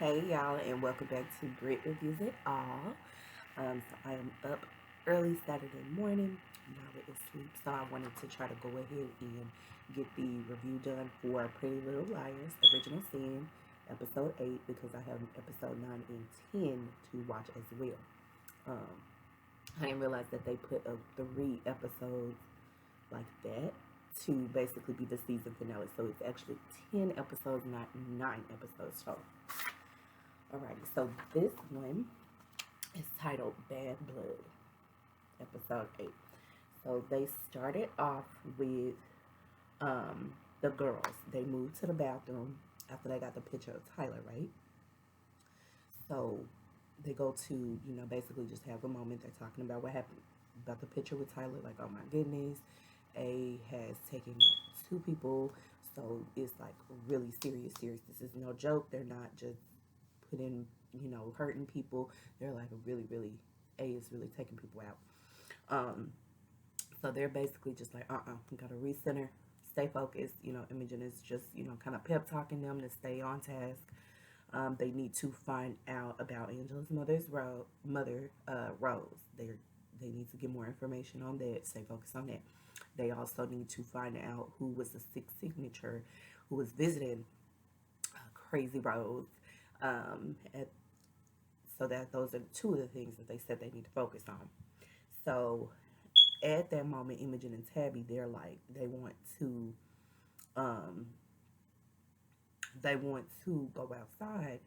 Hey y'all, and welcome back to Brit Reviews It All. So I am up early Saturday morning. Now it is sleep, so I wanted to try to go ahead and get the review done for Pretty Little Liars Original Sin, episode 8, because I have episode 9 and 10 to watch as well. Um, I didn't realize that they put up 3 episodes like that to basically be the season finale. So it's actually 10 episodes, not 9 episodes. So alrighty, so this one is titled Bad Blood, episode 8. So they started off with the girls. They moved to the bathroom after they got the picture of Tyler, right? So they go to, basically just have a moment. They're talking about what happened about the picture with Tyler. Like, oh my goodness, A has taken 2 people. So it's like really serious, serious. This is no joke. They're not just putting, hurting people. They're like really, really, A is really taking people out. Um, so they're basically just like, we gotta recenter, stay focused. Imogen is just, kind of pep talking them to stay on task. They need to find out about Angela's mother, Rose. They need to get more information on that. Stay focused on that. They also need to find out who was the sixth signature who was visiting Crazy Rose. At So that those are 2 of the things that they said they need to focus on. So at that moment, Imogen and Tabby, they're like um, they want to go outside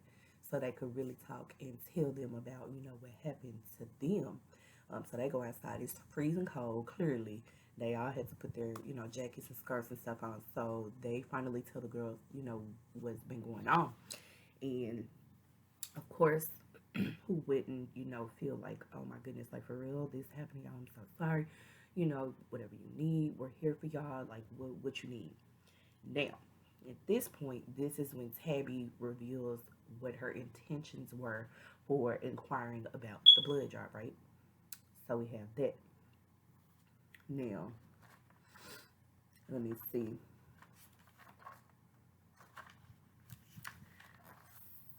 so they could really talk and tell them about what happened to them. So they go outside. It's freezing cold. Clearly, they all had to put their jackets and skirts and stuff on. So they finally tell the girls what's been going on, and of course, who wouldn't, feel like, oh my goodness, like for real, this happening, y'all, I'm so sorry. Whatever you need, we're here for y'all, like what you need. Now, at this point, this is when Tabby reveals what her intentions were for inquiring about the blood drive, right? So we have that. Now, let me see.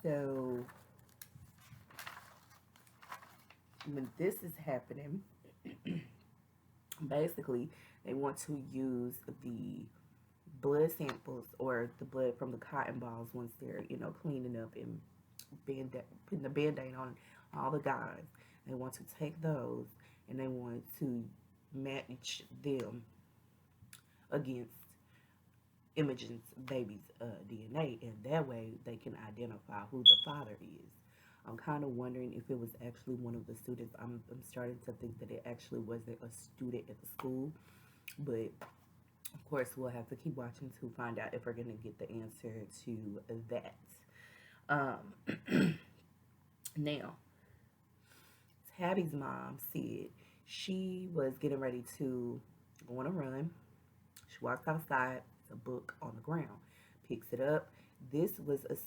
So, when this is happening, basically, they want to use the blood samples or the blood from the cotton balls once they're cleaning up and putting the band-aid on all the guys. They want to take those and they want to match them against Imogen's baby's DNA, and that way they can identify who the father is. I'm kind of wondering if it was actually one of the students. I'm starting to think that it actually wasn't a student at the school, but of course, we'll have to keep watching to find out if we're going to get the answer to that. Um, Now, Tabby's mom said she was getting ready to go on a run. She walks outside, it's a book on the ground, picks it up. This was the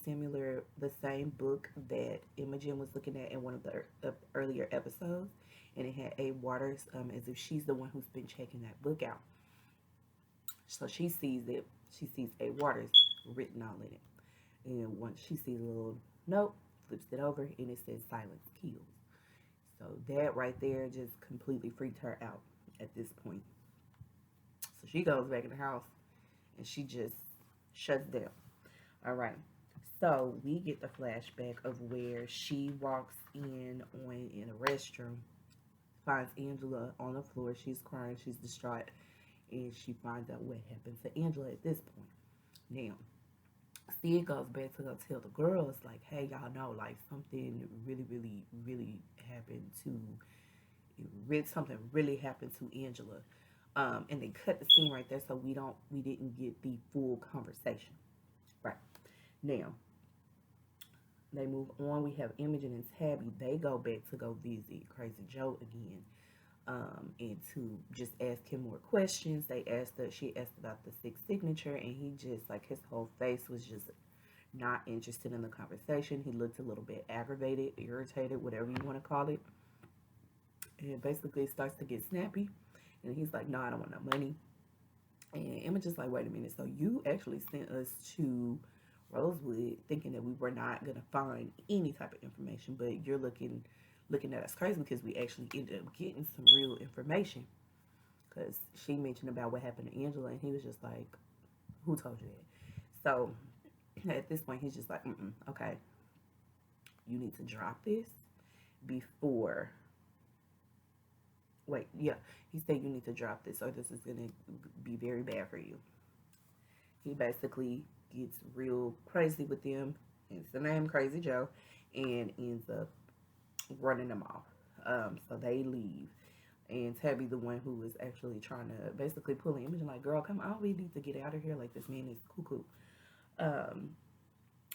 same book that Imogen was looking at in one of the earlier episodes, and it had A. Waters, as if she's the one who's been checking that book out. So she sees it. She sees A. Waters written all in it. And once she sees a little note, flips it over, and it says silence kills. So that right there just completely freaked her out at this point. So she goes back in the house and she just shuts down. All right. So we get the flashback of where she walks in a restroom, finds Angela on the floor. She's crying, she's distraught, and she finds out what happened to Angela at this point. Now, Sid goes back to go tell the girls, like, hey, y'all know, like, something really, really, really happened to, something really happened to Angela. And they cut the scene right there, so we didn't get the full conversation. Right. Now, they move on. We have Imogen and Tabby. They go back to go visit Crazy Joe again. And to just ask him more questions. She asked about the sixth signature, and he just, like, his whole face was just not interested in the conversation. He looked a little bit aggravated, irritated, whatever you want to call it. And basically it starts to get snappy. And he's like, no, I don't want no money. And Emma just like, wait a minute. So you actually sent us to Rosewood, thinking that we were not gonna find any type of information, but you're looking at us crazy because we actually ended up getting some real information. Because she mentioned about what happened to Angela, and he was just like, "Who told you that?" So at this point, he's just like, "Okay, you need to drop this before." Wait, yeah, he said you need to drop this, or this is gonna be very bad for you. He basically gets real crazy with them, hence the name Crazy Joe, and ends up running them off. So they leave. And Tabby, the one who was actually trying to basically pull the Imogen, like, girl, come on, we need to get out of here. Like, this man is cuckoo. Um,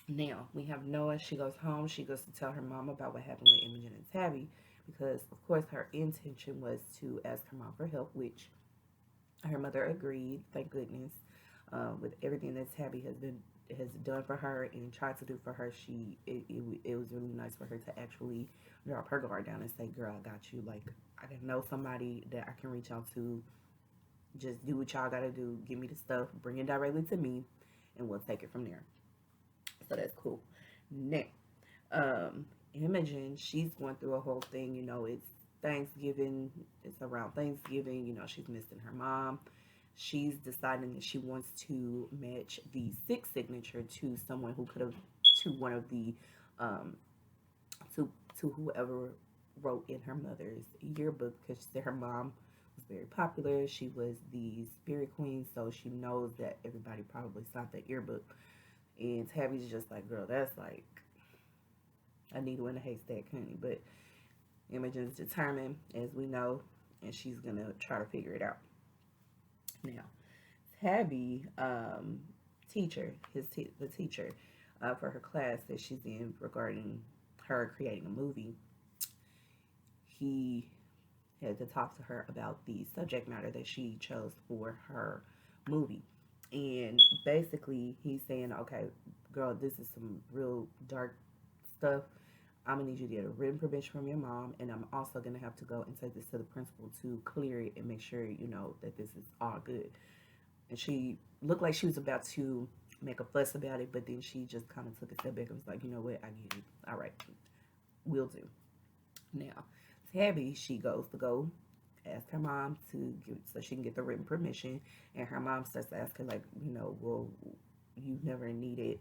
Now, we have Noah. She goes home. She goes to tell her mom about what happened with Imogen and Tabby because, of course, her intention was to ask her mom for help, which her mother agreed, thank goodness. With everything that Tabby has done for her and tried to do for her, it was really nice for her to actually drop her guard down and say, "Girl, I got you. Like, I didn't know somebody that I can reach out to. Just do what y'all gotta do. Give me the stuff. Bring it directly to me, and we'll take it from there." So that's cool. Now, Imogen, she's going through a whole thing. It's Thanksgiving. It's around Thanksgiving. She's missing her mom. She's deciding that she wants to match the sixth signature to someone who could have, to one of the, um, to to whoever wrote in her mother's yearbook, because she said her mom was very popular. She was the spirit queen, so she knows that everybody probably signed that yearbook. And Tabby's just like, girl, that's like a needle in a haystack, honey. But Imogen's determined, as we know, and she's gonna try to figure it out. Now, Tabby, teacher, the teacher for her class that she's in regarding her creating a movie, he had to talk to her about the subject matter that she chose for her movie. And basically, he's saying, okay, girl, this is some real dark stuff. I'm gonna need you to get a written permission from your mom, and I'm also gonna have to go and take this to the principal to clear it and make sure that this is all good. And she looked like she was about to make a fuss about it, but then she just kind of took a step back and was like, you know what, I get it. All right, will do. Now, Tabby, she goes to go ask her mom to give so she can get the written permission, and her mom starts to ask her like, well, you've never needed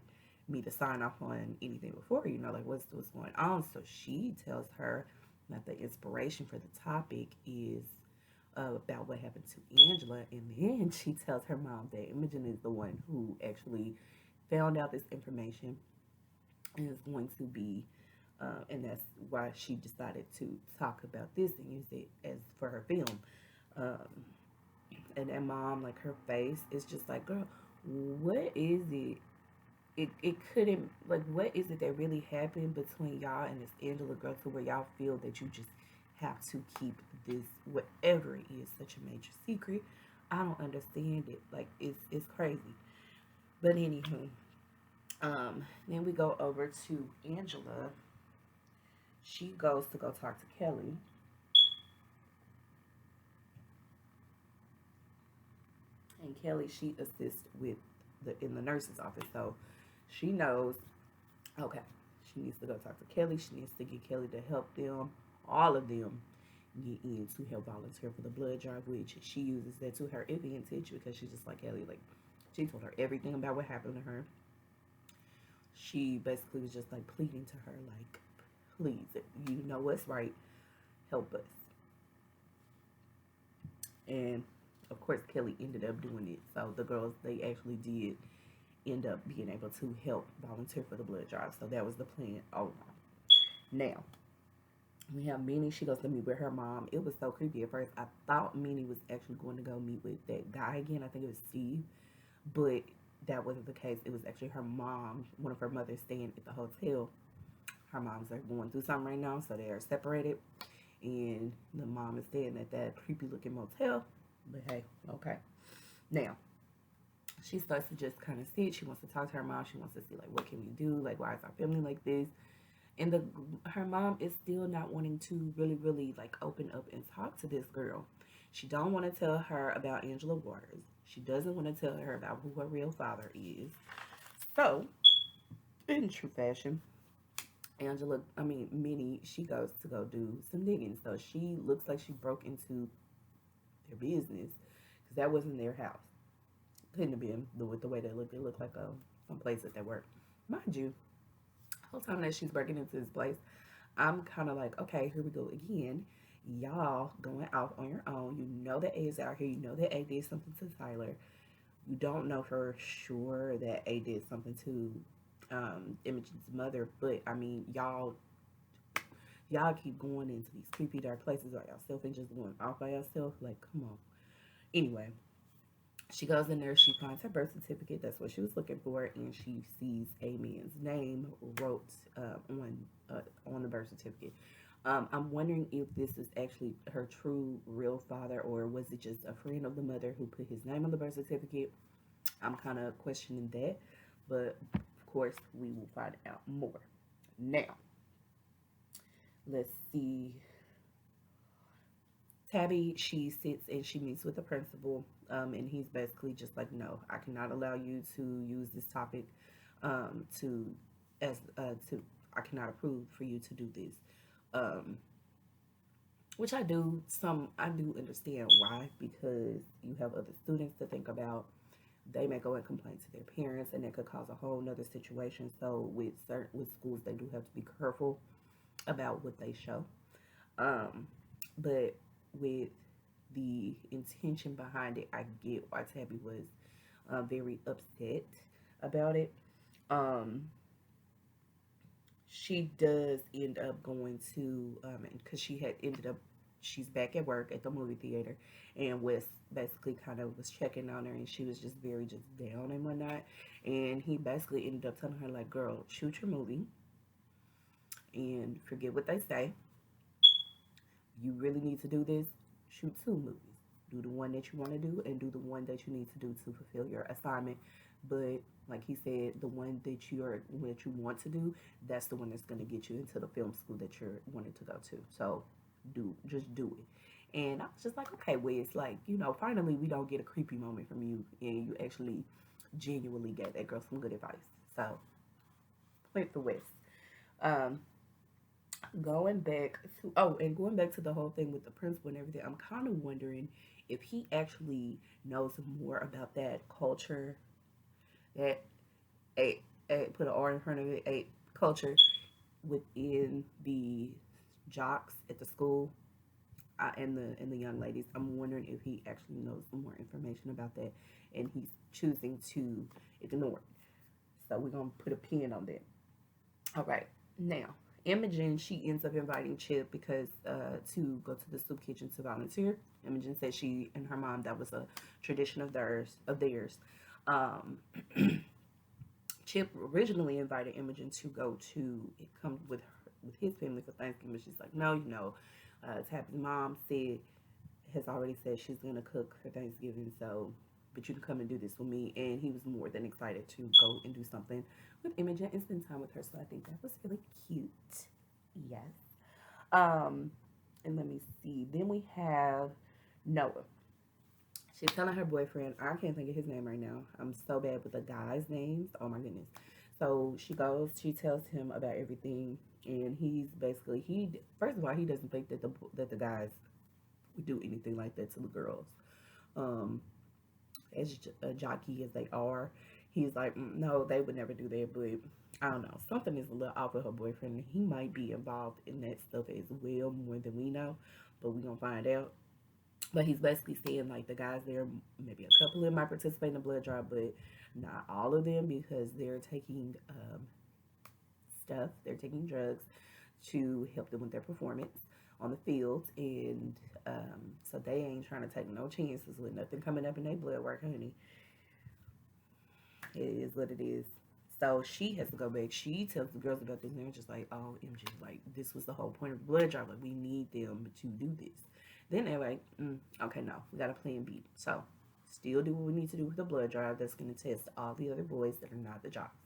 me to sign off on anything before, like what's going on. So she tells her that the inspiration for the topic is about what happened to Angela, and then she tells her mom that Imogen is the one who actually found out this information and is going to be and that's why she decided to talk about this and use it as for her film. Um, and that mom, like her face, is just like, girl, what is it? It couldn't, like, what is it that really happened between y'all and this Angela girl to where y'all feel that you just have to keep this, whatever it is, such a major secret? I don't understand it. Like, it's crazy. But anywho, then we go over to Angela. She goes to go talk to Kelly. And Kelly, she assists with in the nurse's office. So she knows, okay, she needs to go talk to Kelly. She needs to get Kelly to help them, all of them, get in to help volunteer for the blood drive, which she uses that to her advantage because she's just like Kelly, like she told her everything about what happened to her. She basically was just like pleading to her, like, please, you know what's right, help us. And of course, Kelly ended up doing it. So the girls, they actually did end up being able to help volunteer for the blood drive. So that was the plan all along. Now, we have Minnie. She goes to meet with her mom. It was so creepy at first. I thought Minnie was actually going to go meet with that guy again. I think it was Steve. But that wasn't the case. It was actually her mom, one of her mothers, staying at the hotel. Her moms are going through something right now, so they are separated. And the mom is staying at that creepy looking motel. But hey, okay. Now, she starts to just kind of see it. She wants to talk to her mom. She wants to see, like, what can we do? Like, why is our family like this? And her mom is still not wanting to really, really, like, open up and talk to this girl. She don't want to tell her about Angela Waters. She doesn't want to tell her about who her real father is. So In true fashion, Minnie, she goes to go do some digging. So she looks like she broke into their business because that wasn't their house. Couldn't have been with the way they looked. It looked like some place that they work. Mind you, the whole time that she's breaking into this place, I'm kind of like, okay, here we go again. Y'all going out on your own. You know that A is out here. You know that A did something to Tyler. You don't know for sure that A did something to Imogen's mother, but I mean, y'all keep going into these creepy dark places by yourself and just going off by yourself. Like, come on. Anyway, she goes in there. She finds her birth certificate. That's what she was looking for, and she sees a man's name wrote on the birth certificate. I'm wondering if this is actually her true, real father, or was it just a friend of the mother who put his name on the birth certificate? I'm kind of questioning that, but of course, we will find out more. Now, let's see. Tabby, she sits and she meets with the principal, and he's basically just like, no, I cannot allow you to use this topic to I cannot approve for you to do this. Um, which I do understand why, because you have other students to think about. They may go and complain to their parents, and it could cause a whole nother situation. So with schools, they do have to be careful about what they show. Um, but with the intention behind it, I get why Tabby was very upset about it. Um, she does end up going to, because she had ended up, she's back at work at the movie theater, and Wes basically kind of was checking on her, and she was just very just down and whatnot. And he basically ended up telling her, like, girl, shoot your movie and forget what they say. You really need to do this, shoot two movies. Do the one that you want to do and do the one that you need to do to fulfill your assignment. But like he said, the one that you want to do, that's the one that's going to get you into the film school that you're wanting to go to. So just do it. And I was just like, okay, Wes, like, finally we don't get a creepy moment from you, and you actually genuinely gave that girl some good advice. So point for Wes. Um, going back to the whole thing with the principal and everything, I'm kind of wondering if he actually knows more about that culture, that put an R in front of it, a culture within the jocks at the school, and the young ladies. I'm wondering if he actually knows more information about that, and he's choosing to ignore it. So we're gonna put a pin on that. All right, now Imogen, she ends up inviting Chip because to go to the soup kitchen to volunteer. Imogen said she and her mom, that was a tradition of theirs. Um, Chip originally invited Imogen to go to come with his family for Thanksgiving. She's like, no, Tabby's mom has already said she's gonna cook for Thanksgiving, so but you can come and do this with me. And he was more than excited to go and do something with Imogen and spend time with her. So I think that was really cute. Yes. Um, and let me see. Then we have Noah. She's telling her boyfriend, I can't think of his name right now. I'm so bad with the guys' names. Oh my goodness. So she tells him about everything, and he's basically first of all, he doesn't think that the guys would do anything like that to the girls. Um, as jockey as they are, he's like, no, they would never do that. But I don't know, something is a little off with her boyfriend. He might be involved in that stuff as well, more than we know, but we're gonna find out. But he's basically saying, like, the guys there, maybe a couple of them might participate in the blood drive, but not all of them, because they're taking they're taking drugs to help them with their performance on the field. And so they ain't trying to take no chances with nothing coming up in their blood work, honey. It is what it is. So she has to go back. She tells the girls about this, and they're just like, oh, MJ, like, this was the whole point of the blood drive. Like, we need them to do this. Then they're like, okay, no, we got a plan B. So still do what we need to do with the blood drive. That's going to test all the other boys that are not the jocks.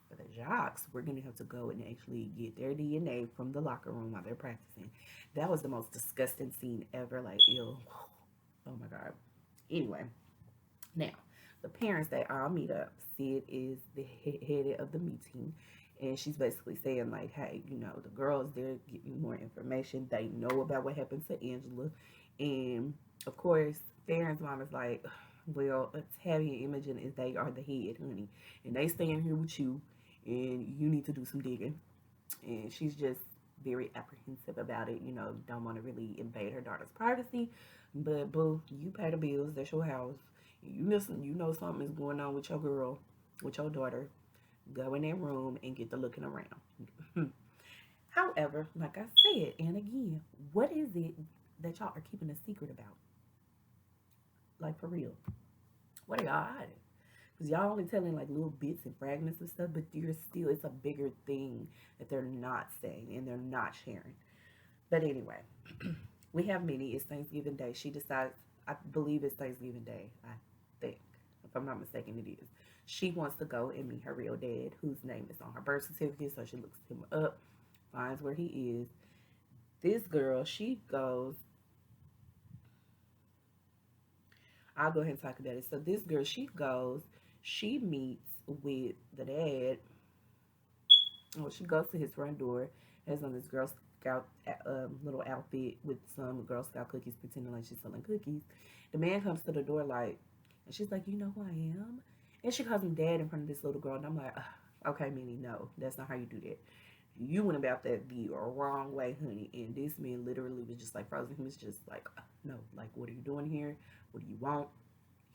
For the jocks, we're going to have to go and actually get their DNA from the locker room while they're practicing. That was the most disgusting scene ever. Like, ew. Oh my God. Anyway, now, the parents, they all meet up. Sid is the head of the meeting, And she's basically saying, like, hey, the girls, they're getting more information. They know about what happened to Angela. And, of course, Farron's mom is like, well, Tabby and Imogen, is they are the head, honey. And they staying here with you. And you need to do some digging. And she's just very apprehensive about it. Don't want to really invade her daughter's privacy. But, boo, you pay the bills. That's your house. You know something is going on with your girl, with your daughter. Go in that room and get the looking around. However, like I said, and again, what is it that y'all are keeping a secret about? Like, for real. What are y'all hiding? Because y'all only telling like little bits and fragments of stuff, but it's a bigger thing that they're not saying and they're not sharing. But anyway, we have Minnie. It's Thanksgiving Day. She decides, I believe it's Thanksgiving Day, I think. If I'm not mistaken, it is. She wants to go and meet her real dad, whose name is on her birth certificate. So she looks him up, finds where he is. This girl, she goes, I'll go ahead and talk about it. So this girl, she meets with the dad. Well, she goes to his front door, has on this Girl Scout little outfit with some Girl Scout cookies, pretending like she's selling cookies. The man comes to the door like, and she's like, you know who I am? And she calls him dad in front of this little girl. And I'm like, okay, Minnie, no, that's not how you do that. You went about that the wrong way, honey. And this man literally was just like frozen. He was just like, no, like, what are you doing here? What do you want?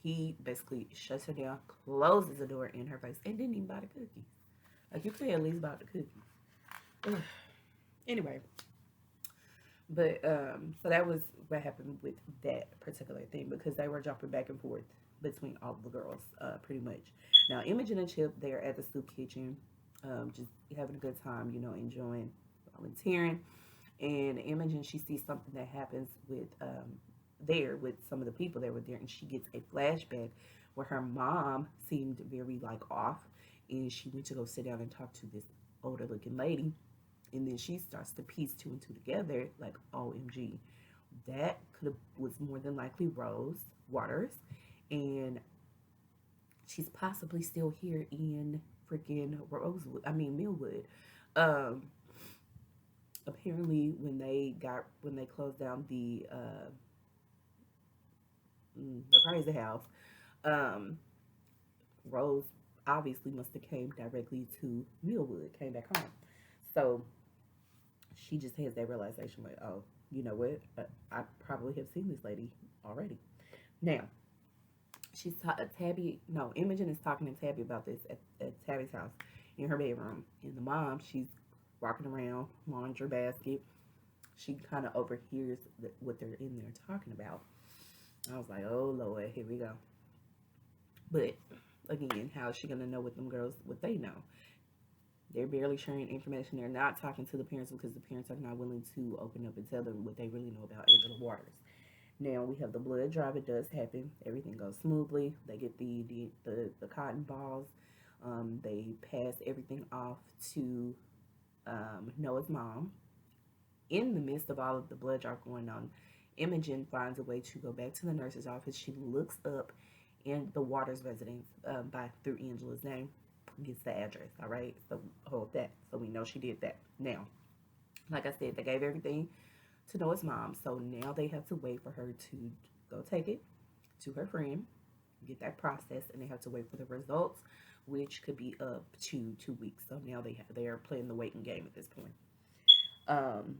He basically shuts her down, closes the door in her face, and didn't even buy the cookies. Like, you could at least buy the cookies. Ugh. Anyway, but so that was what happened with that particular thing, because they were jumping back and forth between all of the girls, pretty much. Now, Imogen and Chip, they're at the soup kitchen, just having a good time, enjoying volunteering. And Imogen, she sees something that happens with some of the people that were there, and she gets a flashback where her mom seemed very like off, and she went to go sit down and talk to this older looking lady, and then she starts to piece two and two together, like, OMG, that was more than likely Rose Waters, and she's possibly still here in freaking Millwood. Um, Apparently, when they closed down the crazy house, um, Rose obviously must have came directly to Millwood, came back home. So she just has that realization, like, oh, you know what? I probably have seen this lady already. Now, Imogen is talking to Tabby about this at Tabby's house in her bedroom. And the mom, she's walking around, laundry basket. She kind of overhears what they're in there talking about. I was like, oh Lord, here we go. But again, how is she gonna know what they know? They're barely sharing information. They're not talking to the parents because the parents are not willing to open up and tell them what they really know about Angela Waters. Now we have the blood drive. It does happen. Everything goes smoothly. They get the cotton balls. They pass everything off to Noah's mom. In the midst of all of the blood drive going on, Imogen finds a way to go back to the nurse's office. She looks up in the Waters residence through Angela's name, gets the address. All right, so hold that. So we know she did that. Now, like I said, they gave everything to Noah's mom. So now they have to wait for her to go take it to her friend, get that processed, and they have to wait for the results, which could be up to 2 weeks. So now they are playing the waiting game at this point. Um,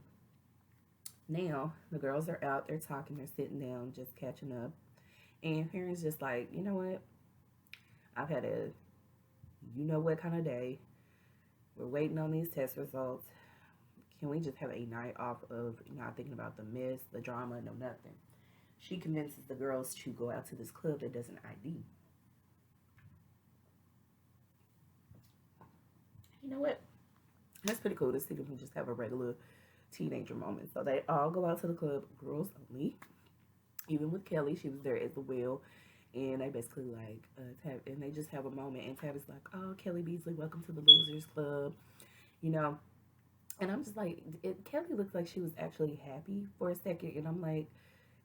Now the girls are out, they're talking, they're sitting down, just catching up, and parents just like, you know what? I've had a you know what kind of day. We're waiting on these test results. Can we just have a night off of not thinking about the mess, the drama, no nothing? She convinces the girls to go out to this club that does an ID. You know what? That's pretty cool to see them just have a regular teenager moment. So they all go out to the club, girls only. Even with Kelly, she was there as well. And they basically like, and they just have a moment. And Tabby's like, oh, Kelly Beasley, welcome to the Losers Club. You know, and I'm just like, Kelly looked like she was actually happy for a second. And I'm like,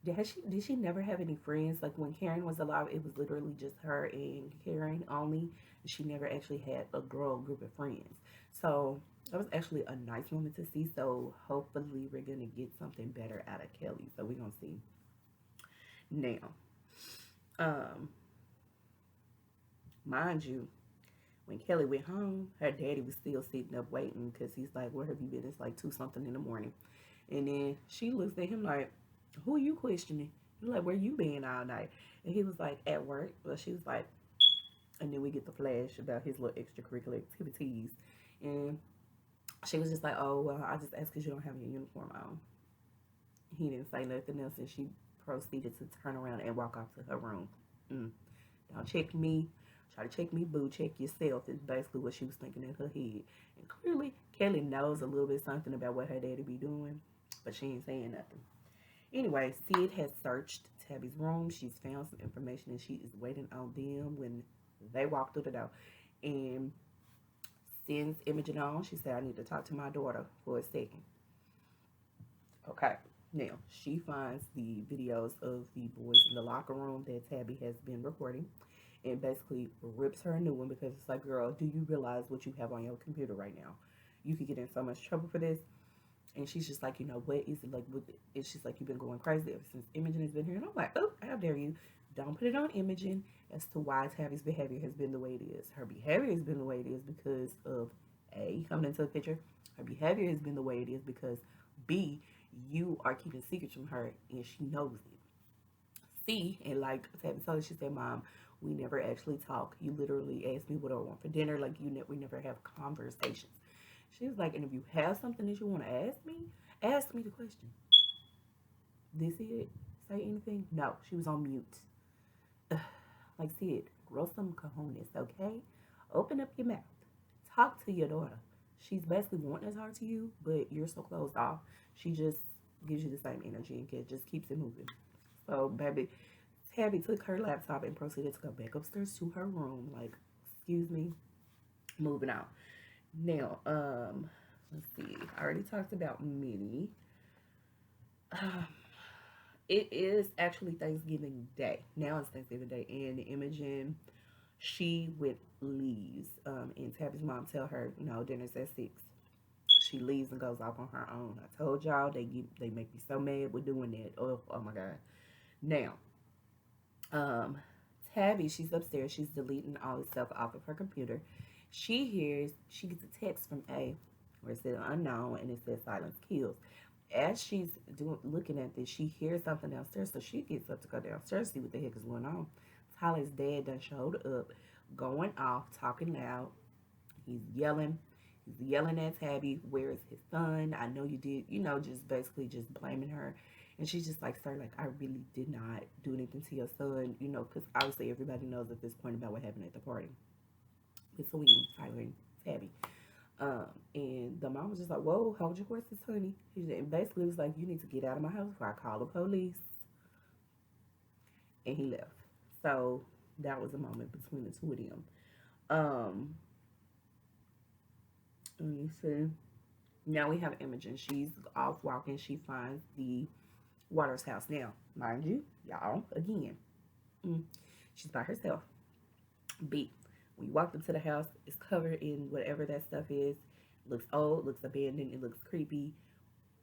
did she never have any friends? Like when Karen was alive, it was literally just her and Karen only. She never actually had a girl group of friends. So that was actually a nice moment to see. So hopefully we're gonna get something better out of Kelly. So we're gonna see. Now, um, mind you, when Kelly went home, her daddy was still sitting up waiting because he's like, "Where have you been?" It's like 2 something in the morning. And then she looks at him like, "Who are you questioning?" You're like, "Where you been all night?" And he was like, "At work." Well, she was like, and then we get the flash about his little extracurricular activities. And she was just like, "Oh, well, I just asked because you don't have your uniform on." He didn't say nothing else, and she proceeded to turn around and walk off to her room. Mm. Don't check me. Try to check me, boo. Check yourself is basically what she was thinking in her head. And clearly, Kelly knows a little bit something about what her daddy be doing, but she ain't saying nothing. Anyway, Sid has searched Tabby's room. She's found some information, and she is waiting on them when they walk through the door. And sends Imogen on. She said, "I need to talk to my daughter for a second." Okay. Now, she finds the videos of the boys in the locker room that Tabby has been recording and basically rips her a new one because it's like, "Girl, do you realize what you have on your computer right now? You could get in so much trouble for this." And she's just like, "What is it like with it?" And she's like, "You've been going crazy ever since Imogen has been here." And I'm like, "Oh, how dare you. Don't put it on Imogen as to why Tabby's behavior has been the way it is. Her behavior has been the way it is because of A, coming into the picture. Her behavior has been the way it is because B, you are keeping secrets from her and she knows it. C, and like Tabby told her, she said, "Mom, we never actually talk. You literally ask me what I want for dinner. Like, we never have conversations." She was like, "And if you have something that you want to ask me the question." Did Sid say anything? No, she was on mute. Ugh, like, Sid, grow some cojones, okay? Open up your mouth. Talk to your daughter. She's basically wanting to talk to you, but you're so closed off. She just gives you the same energy and just keeps it moving. So, baby, Tabby took her laptop and proceeded to go back upstairs to her room. Like, excuse me, moving out. Now, let's see. I already talked about Minnie. Um, it is actually Thanksgiving Day. Now it's Thanksgiving Day, and Imogen, she with leaves. And Tabby's mom tell her, dinner's at 6. She leaves and goes off on her own. I told y'all they make me so mad with doing that. Oh my god. Now, um, Tabby, she's upstairs. She's deleting all the stuff off of her computer. She gets a text from A, where it says unknown and it says silence kills. As she's looking at this, she hears something downstairs, so she gets up to go downstairs to see what the heck is going on. Tyler's dad done showed up, going off, talking loud. He's yelling. He's yelling at Tabby, "Where is his son? I know you did," just basically just blaming her. And she's just like, "Sir, like, I really did not do anything to your son," because obviously everybody knows at this point about what happened at the party between Tyler and Tabby. And the mom was just like, "Whoa, hold your horses, honey." And basically was like, "You need to get out of my house before I call the police." And he left. So that was a moment between the two of them. Um, let me see. Now we have Imogen. She's off walking. She finds the Waters house. Now, mind you, y'all, again, mm, she's by herself. B. When you walk into the house, it's covered in whatever that stuff is. Looks old, looks abandoned, it looks creepy.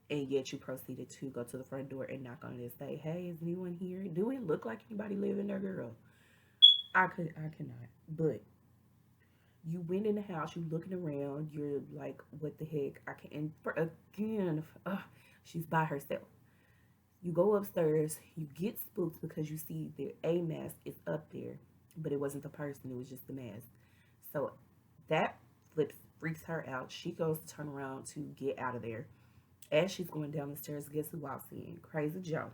And yet you proceeded to go to the front door and knock on it and say, "Hey, is anyone here? Do it look like anybody living there, girl?" I cannot. But you went in the house, you looking around, you're like, "What the heck?" I can't. And for, again, she's by herself. You go upstairs, you get spooked because you see the A mask is up there, but it wasn't the person, it was just the mask. So that freaks her out. She goes to turn around to get out of there. As she's going down the stairs, guess who walks in? Crazy Joe.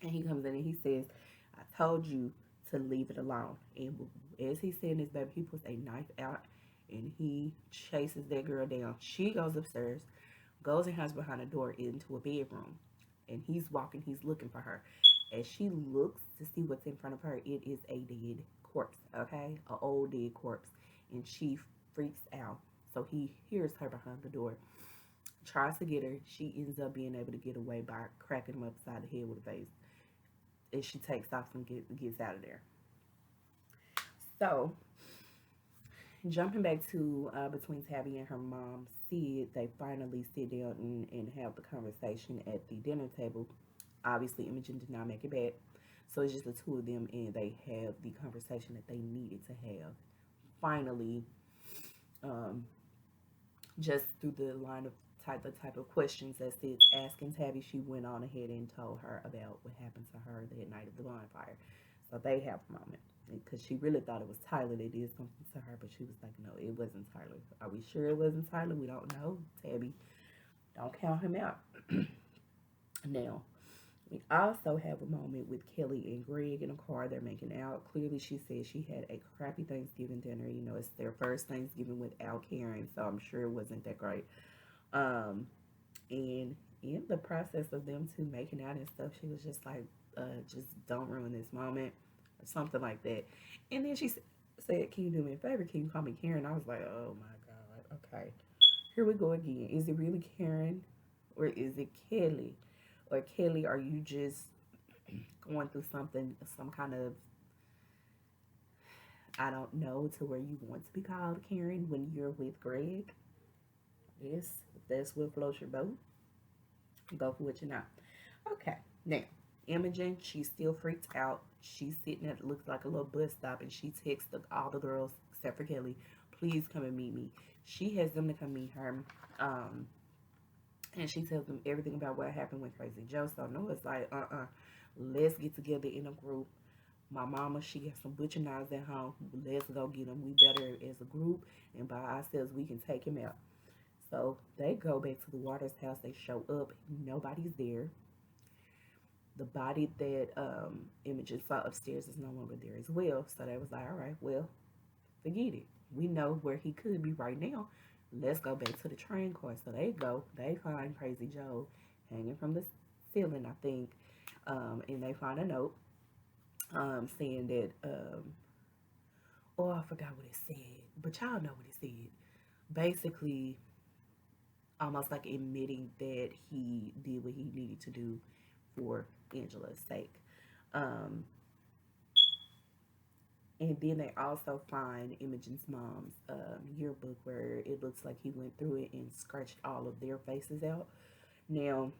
And he comes in and he says, "I told you to leave it alone." And as he's saying this, baby, he puts a knife out and he chases that girl down. She goes upstairs, goes and hides behind a door into a bedroom. And he's walking, he's looking for her. As she looks to see what's in front of her, it is a dead corpse, okay? An old dead corpse. And she freaks out. So he hears her behind the door, tries to get her. She ends up being able to get away by cracking him upside the head with a vase. And she takes off and gets out of there. So Jumping back to between Tabby and her mom, Sid, they finally sit down and have the conversation at the dinner table. Obviously, Imogen did not make it back. So it's just the two of them, and they have the conversation that they needed to have. Finally, um, just through the line of type of questions that Sid's asking Tabby, she went on ahead and told her about what happened to her that night of the bonfire. So they have a moment because she really thought it was Tyler that did something to her, but she was like, "No, it wasn't Tyler. Are we sure it wasn't Tyler? We don't know. Tabby, don't count him out." Now, we also have a moment with Kelly and Greg in a car. They're making out. Clearly, she said she had a crappy Thanksgiving dinner. You know, it's their first Thanksgiving without Karen, so I'm sure it wasn't that great. Um, and in the process of them two making out and stuff, she was just like, just don't ruin this moment, or something like that. And then she said, "Can you do me a favor? Can you call me Karen?" I was like, oh my God, okay. Here we go again. Is it really Karen or is it Kelly? Or Kelly, are you just going through something, some kind of, I don't know, to where you want to be called Karen when you're with Greg? Yes, if that's what floats your boat, go for what you know. Okay, now Imogen, she's still freaked out. She's sitting at looks like a little bus stop, and she texts all the girls except for Kelly, "Please come and meet me." She has them to come meet her, um, and she tells them everything about what happened with Crazy Joe. So Noah's like, let's get together in a group. My mama, she got some butcher knives at home. Let's go get them. We better as a group, and by ourselves, we can take him out. So they go back to the Waters house. They show up. Nobody's there. The body that Imogen saw upstairs is no longer there as well. So they was like, all right, well, forget it. We know where he could be right now. Let's go back to the train car. So they go. They find Crazy Joe hanging from the ceiling, I think. And they find a note saying that, oh, I forgot what it said. But y'all know what it said. Basically, almost like admitting that he did what he needed to do for Angela's sake. Um, and then they also find Imogen's mom's yearbook where it looks like he went through it and scratched all of their faces out. Now,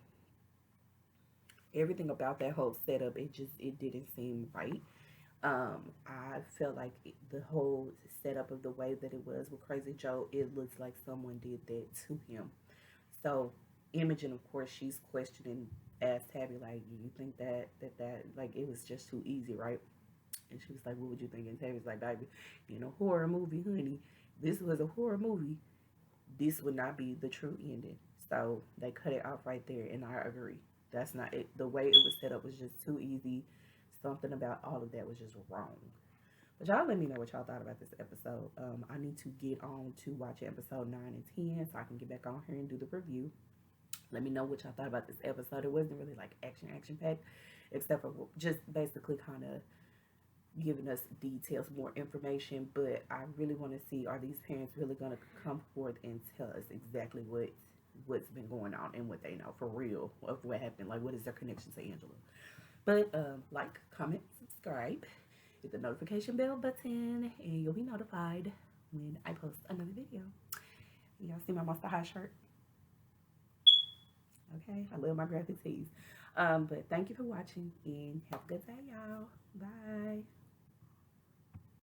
everything about that whole setup, it didn't seem right. I felt like the whole setup of the way that it was with Crazy Joe, it looks like someone did that to him. So Imogen, of course, she's questioning, asked Tabby, like, "Do you think that like it was just too easy, right?" And she was like, "What would you think?" And Tabby's like, "Baby, in a horror movie, honey, this was a horror movie. This would not be the true ending." So they cut it off right there, and I agree. That's not it. The way it was set up was just too easy. Something about all of that was just wrong. But y'all let me know what y'all thought about this episode. I need to get on to watch episode 9 and 10 so I can get back on here and do the review. Let me know what y'all thought about this episode. It wasn't really like action packed, except for just basically kind of giving us details, more information. But I really want to see, are these parents really going to come forth and tell us exactly what's been going on and what they know for real of what happened? Like, what is their connection to Angela? But like, comment, subscribe, hit the notification bell button, and you'll be notified when I post another video. Y'all see my Monster High shirt? Okay, I love my graphic tees. But thank you for watching and have a good day, y'all. Bye.